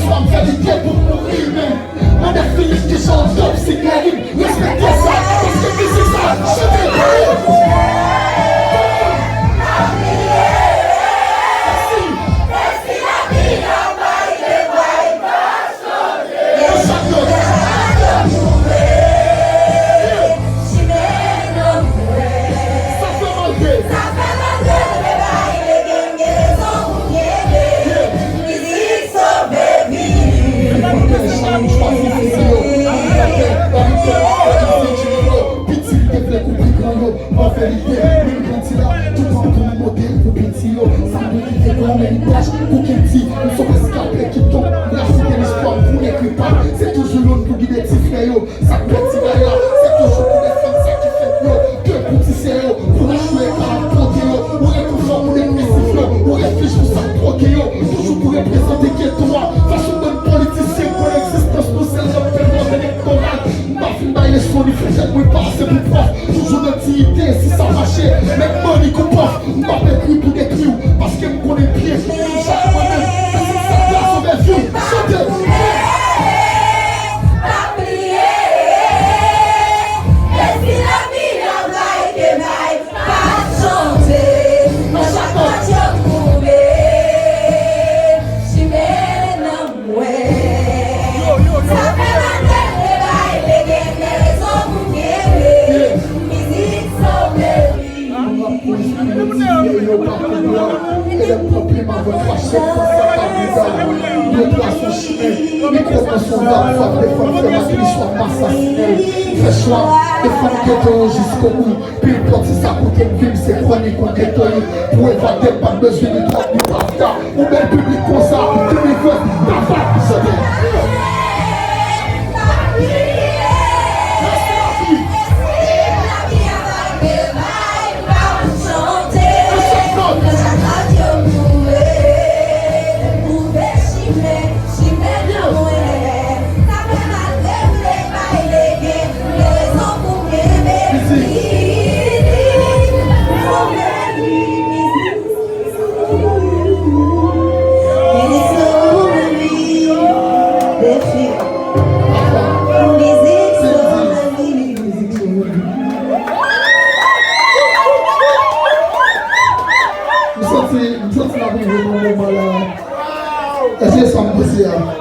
soir me faire des pieds pour mourir, mais on a fini que j'en top, c'est terrible. Respectez ça, parce que c'est ça, je vais pas. C'est toujours l'autre pour guider ses frères, ça peut être là, c'est toujours pour les femmes, ça qui fait yo, deux petits sérieux, pour échouer par un protéo, ou toujours pour les messifs, ou réfléchir pour ça protéo, toujours pour représenter qui est droit, façon de politicien pour l'existence, nous c'est le représentant électoral, ma fille m'a les soins, il faut que j'aime pas, c'est pour prof, toujours notre dignité, si ça marchait, même money qu'on prof, m'a fait cru pour des clous, parce qu'elle me connaît bien, chaque fois-même, c'est ça place au même vieux, chantez. Fais choix, des femmes qui ont jusqu'au bout. Puis le plot, c'est ça pour qu'elle vive, c'est chronique qu'on détruit. Pour évader, pas besoin de drogue ni pasta. Ou même public comme ça, que les gosses, pas pas, Est-ce que ça me